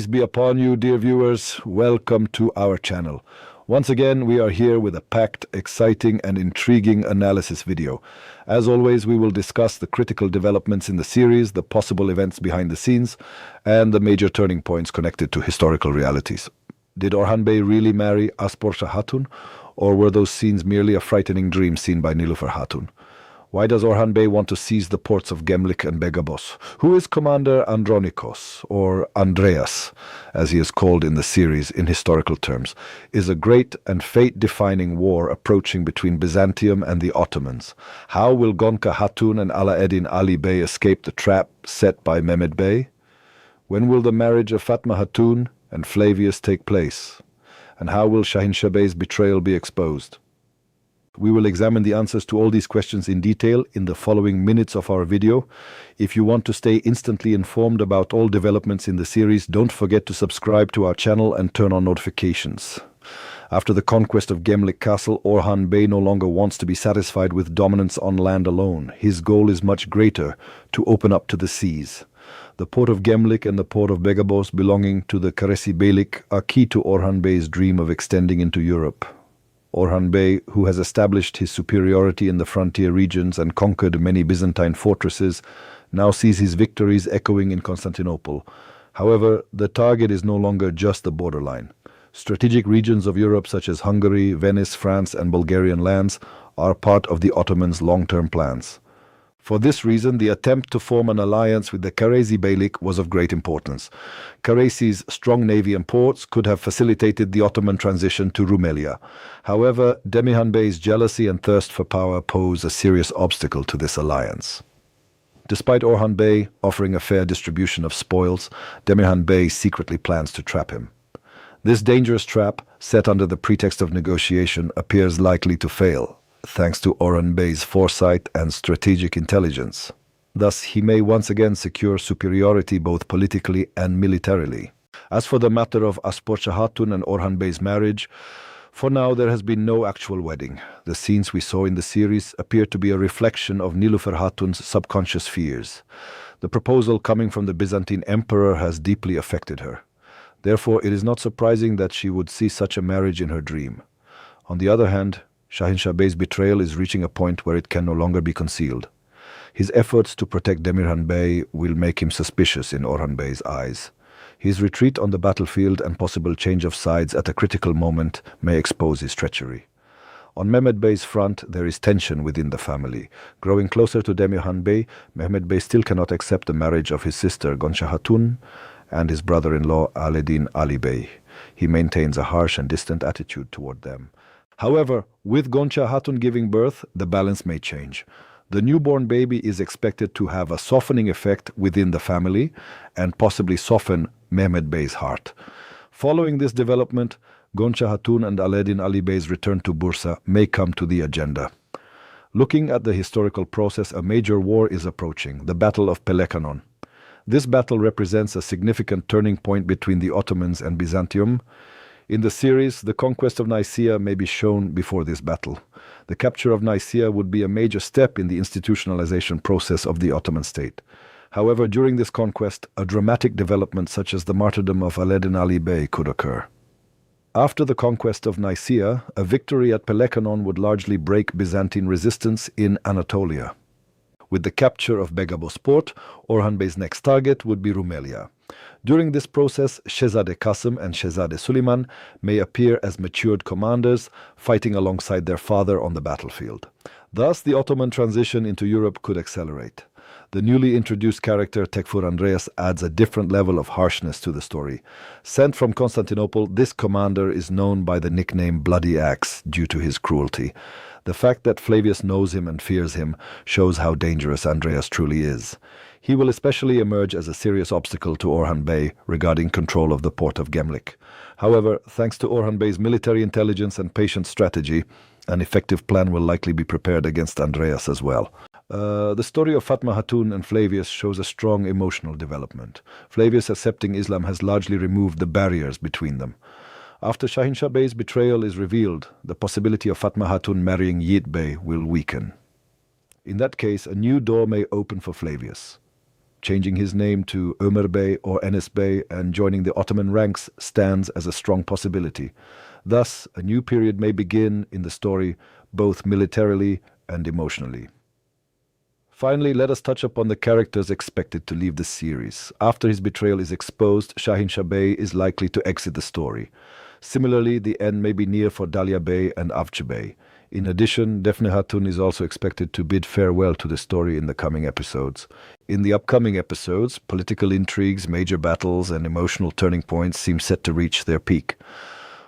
Peace be upon you, dear viewers. Welcome to our channel. Once again, we are here with a packed, exciting, and intriguing analysis video. As always, we will discuss the critical developments in the series, the possible events behind the scenes, and the major turning points connected to historical realities. Did Orhan Bey really marry Asporça Hatun, or were those scenes merely a frightening dream seen by Nilüfer Hatun? Why does Orhan Bey want to seize the ports of Gemlik and Begabos? Who is Commander Andronikos, or Andreas, as he is called in the series in historical terms? Is a great and fate-defining war approaching between Byzantium and the Ottomans? How will Gonca Hatun and Alaeddin Ali Bey escape the trap set by Mehmed Bey? When will the marriage of Fatma Hatun and Flavius take place? And how will Şahinşah Bey's betrayal be exposed? We will examine the answers to all these questions in detail in the following minutes of our video. If you want to stay instantly informed about all developments in the series, don't forget to subscribe to our channel and turn on notifications. After the conquest of Gemlik Castle, Orhan Bey no longer wants to be satisfied with dominance on land alone. His goal is much greater: to open up to the seas. The port of Gemlik and the port of Begabos, belonging to the Karesi Beylik, are key to Orhan Bey's dream of extending into Europe. Orhan Bey, who has established his superiority in the frontier regions and conquered many Byzantine fortresses, now sees his victories echoing in Constantinople. However, the target is no longer just the borderline. Strategic regions of Europe such as Hungary, Venice, France, and Bulgarian lands are part of the Ottomans' long-term plans. For this reason, the attempt to form an alliance with the Karesi Beylik was of great importance. Karesi's strong navy and ports could have facilitated the Ottoman transition to Rumelia. However, Demihan Bey's jealousy and thirst for power pose a serious obstacle to this alliance. Despite Orhan Bey offering a fair distribution of spoils, Demihan Bey secretly plans to trap him. This dangerous trap, set under the pretext of negotiation, appears likely to fail, thanks to Orhan Bey's foresight and strategic intelligence. Thus, he may once again secure superiority both politically and militarily. As for the matter of Asporça Hatun and Orhan Bey's marriage, for now there has been no actual wedding. The scenes we saw in the series appear to be a reflection of Nilüfer Hatun's subconscious fears. The proposal coming from the Byzantine emperor has deeply affected her. Therefore, it is not surprising that she would see such a marriage in her dream. On the other hand, Şahinşah Bey's betrayal is reaching a point where it can no longer be concealed. His efforts to protect Demirhan Bey will make him suspicious in Orhan Bey's eyes. His retreat on the battlefield and possible change of sides at a critical moment may expose his treachery. On Mehmed Bey's front, there is tension within the family. Growing closer to Demirhan Bey, Mehmed Bey still cannot accept the marriage of his sister Gonca Hatun and his brother-in-law Alaeddin Ali Bey. He maintains a harsh and distant attitude toward them. However, with Gonca Hatun giving birth, the balance may change. The newborn baby is expected to have a softening effect within the family and possibly soften Mehmed Bey's heart. Following this development, Gonca Hatun and Alaeddin Ali Bey's return to Bursa may come to the agenda. Looking at the historical process, a major war is approaching, the Battle of Pelekanon. This battle represents a significant turning point between the Ottomans and Byzantium. In the series, the conquest of Nicaea may be shown before this battle. The capture of Nicaea would be a major step in the institutionalization process of the Ottoman state. However, during this conquest, a dramatic development such as the martyrdom of Alaeddin Ali Bey could occur. After the conquest of Nicaea, a victory at Pelekanon would largely break Byzantine resistance in Anatolia. With the capture of Begabos port, Orhan Bey's next target would be Rumelia. During this process, Şehzade Kasım and Şehzade Süleyman may appear as matured commanders, fighting alongside their father on the battlefield. Thus, the Ottoman transition into Europe could accelerate. The newly introduced character Tekfur Andreas adds a different level of harshness to the story. Sent from Constantinople, this commander is known by the nickname Bloody Axe due to his cruelty. The fact that Flavius knows him and fears him shows how dangerous Andreas truly is. He will especially emerge as a serious obstacle to Orhan Bey regarding control of the port of Gemlik. However, thanks to Orhan Bey's military intelligence and patient strategy, an effective plan will likely be prepared against Andreas as well. The story of Fatma Hatun and Flavius shows a strong emotional development. Flavius accepting Islam has largely removed the barriers between them. After Şahinşah Bey's betrayal is revealed, the possibility of Fatma Hatun marrying Yiğit Bey will weaken. In that case, a new door may open for Flavius. changing his name to Ömer Bey or Enes Bey and joining the Ottoman ranks stands as a strong possibility. Thus, a new period may begin in the story, both militarily and emotionally. Finally, let us touch upon the characters expected to leave the series. After his betrayal is exposed, Shahin Shah Bey is likely to exit the story. Similarly, the end may be near for Dalia Bey and Avcı Bey. In addition, Defne Hatun is also expected to bid farewell to the story in the coming episodes. In the upcoming episodes, political intrigues, major battles, and emotional turning points seem set to reach their peak.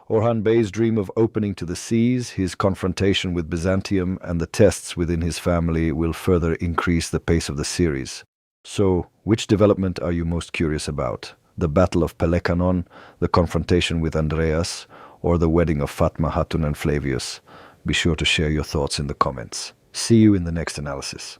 Orhan Bey's dream of opening to the seas, his confrontation with Byzantium, and the tests within his family will further increase the pace of the series. So, which development are you most curious about? The Battle of Pelekanon, the confrontation with Andreas, or the wedding of Fatma Hatun and Flavius? Be sure to share your thoughts in the comments. See you in the next analysis.